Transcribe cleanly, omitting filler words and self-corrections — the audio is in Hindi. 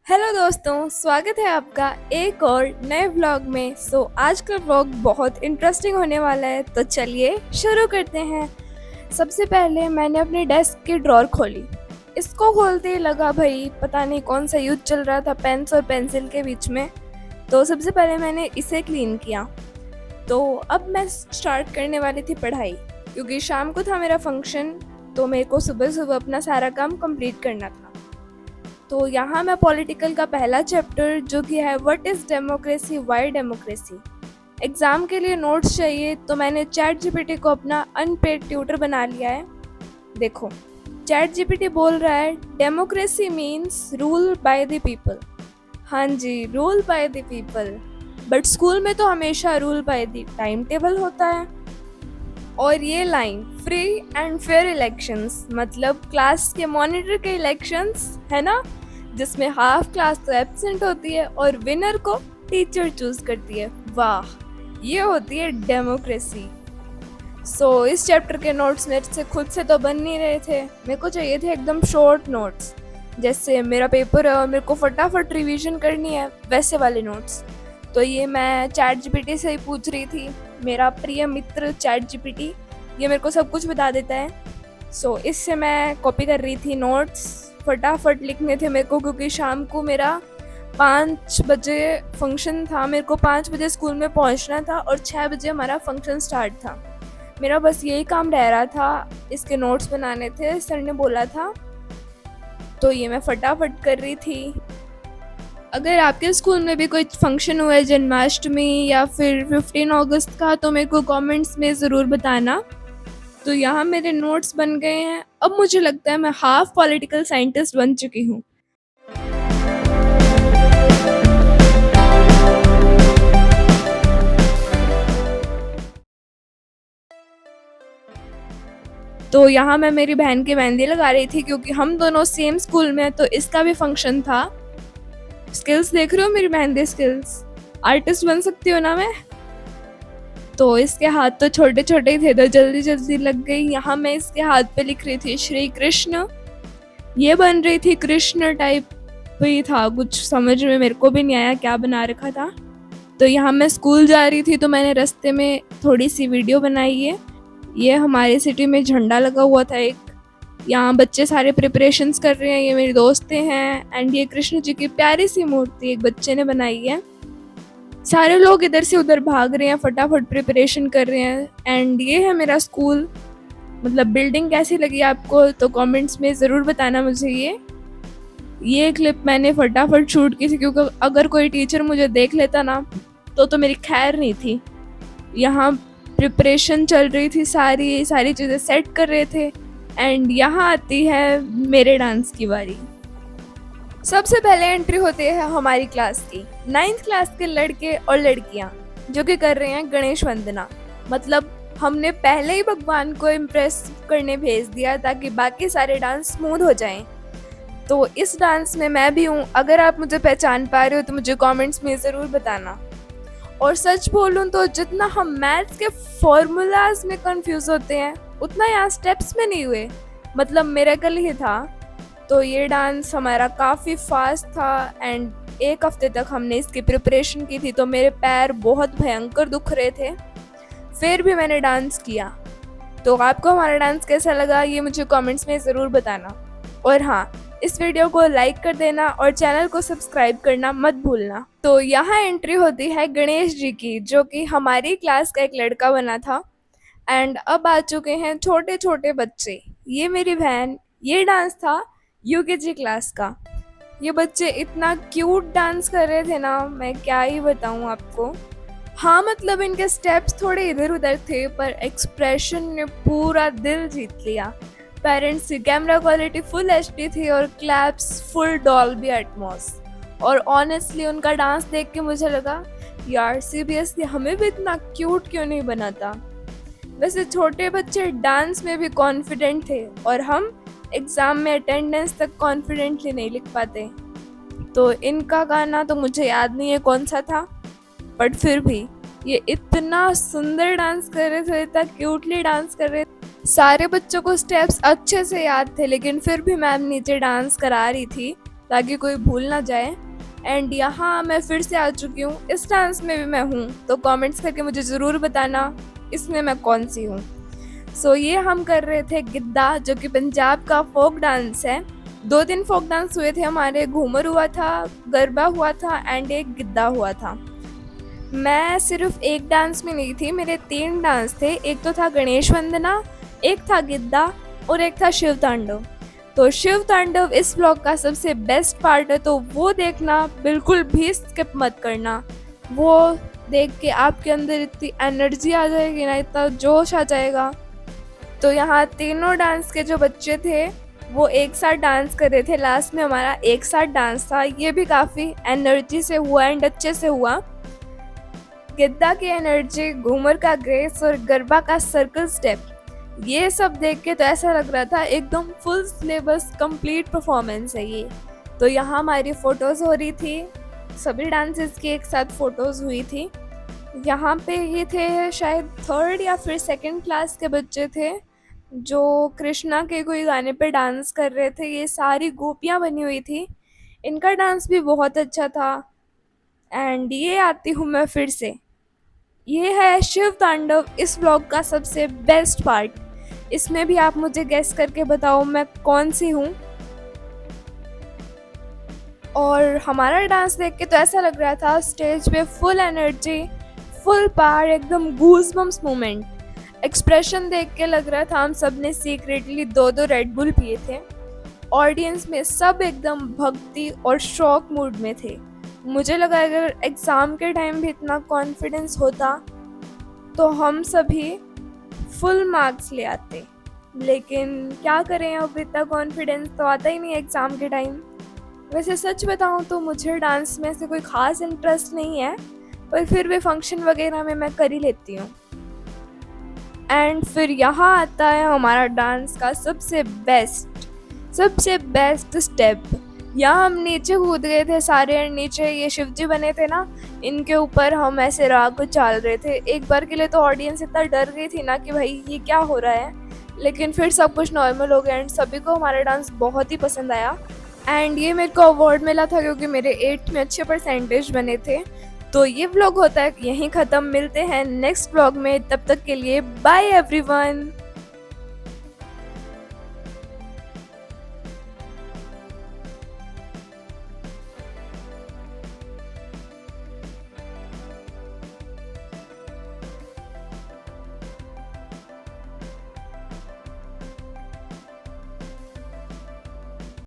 हेलो दोस्तों, स्वागत है आपका एक और नए व्लॉग में। आज का व्लॉग बहुत इंटरेस्टिंग होने वाला है, तो चलिए शुरू करते हैं। सबसे पहले मैंने अपनी डेस्क की ड्रॉर खोली। इसको खोलते ही लगा भाई पता नहीं कौन सा युद्ध चल रहा था पेन्स और पेंसिल के बीच में। तो सबसे पहले मैंने इसे क्लीन किया। तो अब मैं स्टार्ट करने वाली थी पढ़ाई, क्योंकि शाम को था मेरा फंक्शन। तो मेरे को सुबह सुबह अपना सारा काम कंप्लीट करना था। तो यहाँ मैं पॉलिटिकल का पहला चैप्टर जो कि है what is democracy, why democracy, exam के लिए नोट्स चाहिए। तो मैंने चैट जीपीटी को अपना अनपेड ट्यूटर बना लिया है। देखो, चैट जीपीटी बोल रहा है democracy means rule by the people. हाँ जी, rule by the people. But school में तो हमेशा rule by the timetable होता है। और ये line free and fair elections मतलब क्लास के मॉनिटर के इलेक्शंस है ना, जिसमें हाफ क्लास तो एब्सेंट होती है और विनर को टीचर चूज करती है। वाह, ये होती है डेमोक्रेसी। इस चैप्टर के नोट्स मेरे से खुद से तो बन नहीं रहे थे। मेरे को चाहिए थे एकदम शॉर्ट नोट्स, जैसे मेरा पेपर है और मेरे को फटाफट रिवीजन करनी है वैसे वाले नोट्स। तो ये मैं चैट जीपीटी से ही पूछ रही थी। मेरा प्रिय मित्र चैट जीपीटी, ये मेरे को सब कुछ बता देता है। इससे मैं कॉपी कर रही थी नोट्स। फटाफट लिखने थे मेरे को, क्योंकि शाम को मेरा 5 बजे फंक्शन था। मेरे को 5 बजे स्कूल में पहुंचना था और 6 बजे हमारा फंक्शन स्टार्ट था। मेरा बस यही काम रह रहा था, इसके नोट्स बनाने थे, सर ने बोला था। तो ये मैं फटाफट कर रही थी। अगर आपके स्कूल में भी कोई फंक्शन हुआ है जन्माष्टमी या फिर 15 अगस्त का, तो मेरे को कमेंट्स में ज़रूर बताना। तो यहाँ मेरे नोट्स बन गए हैं। अब मुझे लगता है मैं हाफ पॉलिटिकल साइंटिस्ट बन चुकी हूँ। तो यहाँ मैं मेरी बहन की मेहंदी लगा रही थी, क्योंकि हम दोनों सेम स्कूल में हैं, तो इसका भी फंक्शन था। स्किल्स देख रहे हो मेरी मेहंदी स्किल्स? आर्टिस्ट बन सकती हो ना मैं। तो इसके हाथ तो छोटे छोटे ही थे, तो जल्दी जल्दी लग गई। यहाँ मैं इसके हाथ पे लिख रही थी श्री कृष्ण। ये बन रही थी कृष्ण टाइप ही था, कुछ समझ में मेरे को भी नहीं आया क्या बना रखा था। तो यहाँ मैं स्कूल जा रही थी, तो मैंने रास्ते में थोड़ी सी वीडियो बनाई है। ये हमारे सिटी में झंडा लगा हुआ था एक, यहाँ बच्चे सारे प्रिपरेशंस कर रहे हैं। ये मेरी दोस्तें हैं। एंड ये कृष्ण जी की प्यारी सी मूर्ति एक बच्चे ने बनाई है। सारे लोग इधर से उधर भाग रहे हैं, फटाफट प्रिपरेशन कर रहे हैं। एंड ये है मेरा स्कूल। मतलब बिल्डिंग कैसी लगी आपको, तो कमेंट्स में ज़रूर बताना मुझे। ये क्लिप मैंने फटाफट शूट की थी, क्योंकि अगर कोई टीचर मुझे देख लेता ना तो मेरी खैर नहीं थी। यहाँ प्रिपरेशन चल रही थी, सारी चीज़ें सेट कर रहे थे। एंड यहाँ आती है मेरे डांस की बारी। सबसे पहले एंट्री होती है हमारी क्लास की। 9th क्लास के लड़के और लड़कियां जो कि कर रहे हैं गणेश वंदना। मतलब हमने पहले ही भगवान को इम्प्रेस करने भेज दिया ताकि बाकी सारे डांस स्मूथ हो जाएं। तो इस डांस में मैं भी हूँ। अगर आप मुझे पहचान पा रहे हो तो मुझे कमेंट्स में ज़रूर बताना। और सच बोलूँ तो जितना हम मैथ्स के फॉर्मूलाज में कंफ्यूज होते हैं, उतना यहाँ स्टेप्स में नहीं हुए। मतलब मिरेकल ही था। तो ये डांस हमारा काफ़ी फास्ट था। एंड 1 हफ्ते तक हमने इसकी प्रिपरेशन की थी, तो मेरे पैर बहुत भयंकर दुख रहे थे, फिर भी मैंने डांस किया। तो आपको हमारा डांस कैसा लगा, ये मुझे कमेंट्स में ज़रूर बताना। और हाँ, इस वीडियो को लाइक कर देना और चैनल को सब्सक्राइब करना मत भूलना। तो यहाँ एंट्री होती है गणेश जी की, जो कि हमारी क्लास का एक लड़का बना था। एंड अब आ चुके हैं छोटे छोटे बच्चे। ये मेरी बहन। ये डांस था यूकेजी क्लास का। ये बच्चे इतना क्यूट डांस कर रहे थे ना, मैं क्या ही बताऊँ आपको। हाँ, मतलब इनके स्टेप्स थोड़े इधर उधर थे, पर एक्सप्रेशन ने पूरा दिल जीत लिया। पेरेंट्स की कैमरा क्वालिटी फुल एचडी थी और क्लैप्स फुल डॉल्बी एटमॉस। और ऑनेस्टली उनका डांस देख के मुझे लगा यार सीरियसली हमें भी इतना क्यूट क्यों नहीं बनाता। वैसे छोटे बच्चे डांस में भी कॉन्फिडेंट थे और हम एग्ज़ाम में अटेंडेंस तक कॉन्फिडेंटली नहीं लिख पाते। तो इनका गाना तो मुझे याद नहीं है कौन सा था, बट फिर भी ये इतना सुंदर डांस कर रहे थे, इतना क्यूटली डांस कर रहे थे। सारे बच्चों को स्टेप्स अच्छे से याद थे, लेकिन फिर भी मैम नीचे डांस करा रही थी ताकि कोई भूल ना जाए। एंड यहाँ मैं फिर से आ चुकी हूँ, इस डांस में भी मैं हूँ, तो कमेंट्स करके मुझे ज़रूर बताना इसमें मैं कौन सी हूँ। सो ये हम कर रहे थे गिद्दा, जो कि पंजाब का फोक डांस है। 2 दिन फोक डांस हुए थे हमारे, घूमर हुआ था, गरबा हुआ था एंड एक गिद्दा हुआ था। मैं सिर्फ एक डांस में नहीं थी, मेरे 3 डांस थे। एक तो था गणेश वंदना, एक था गिद्दा और एक था शिव तांडव। तो शिव तांडव इस ब्लॉग का सबसे बेस्ट पार्ट है, तो वो देखना बिल्कुल भी स्किप मत करना। वो देख के आपके अंदर इतनी एनर्जी आ जाएगी ना, इतना जोश आ जाएगा। तो यहाँ तीनों डांस के जो बच्चे थे वो एक साथ डांस कर रहे थे, लास्ट में हमारा एक साथ डांस था। ये भी काफ़ी एनर्जी से हुआ एंड अच्छे से हुआ। गिद्दा की एनर्जी, घूमर का ग्रेस और गरबा का सर्कल स्टेप, ये सब देख के तो ऐसा लग रहा था एकदम फुल सिलेबस कंप्लीट परफॉर्मेंस है ये। तो यहाँ हमारी फ़ोटोज़ हो रही थी, सभी डांसेस की एक साथ फ़ोटोज़ हुई थी। यहाँ पे ये थे शायद 3rd या फिर 2nd क्लास के बच्चे थे जो कृष्णा के कोई गाने पे डांस कर रहे थे। ये सारी गोपियाँ बनी हुई थी, इनका डांस भी बहुत अच्छा था। एंड ये आती हूँ मैं फिर से, ये है शिव तांडव, इस ब्लॉग का सबसे बेस्ट पार्ट। इसमें भी आप मुझे गेस करके बताओ मैं कौन सी हूँ। और हमारा डांस देख के तो ऐसा लग रहा था स्टेज पे फुल एनर्जी, फुल पावर, एकदम गूज़बम्स मोमेंट। एक्सप्रेशन देख के लग रहा था हम सब ने सीक्रेटली 2-2 रेड बुल पिए थे। ऑडियंस में सब एकदम भक्ति और शौक मूड में थे। मुझे लगा अगर एग्ज़ाम के टाइम भी इतना कॉन्फिडेंस होता तो हम सभी फुल मार्क्स ले आते, लेकिन क्या करें, अब इतना कॉन्फिडेंस तो आता ही नहीं एग्ज़ाम के टाइम। वैसे सच बताऊं तो मुझे डांस में से कोई ख़ास इंटरेस्ट नहीं है, पर फिर भी फंक्शन वगैरह में मैं कर ही लेती हूँ। एंड फिर यहाँ आता है हमारा डांस का सबसे बेस्ट स्टेप। यहाँ हम नीचे कूद गए थे सारे, नीचे ये शिव जी बने थे ना, इनके ऊपर हम ऐसे राग को चाल रहे थे। एक बार के लिए तो ऑडियंस इतना डर गई थी ना कि भाई ये क्या हो रहा है, लेकिन फिर सब कुछ नॉर्मल हो गया एंड सभी को हमारा डांस बहुत ही पसंद आया। एंड ये मेरे को अवार्ड मिला था क्योंकि मेरे 8th में अच्छे परसेंटेज बने थे। तो ये व्लॉग होता है यहीं ख़त्म, मिलते हैं नेक्स्ट व्लॉग में, तब तक के लिए बाय एवरीवन।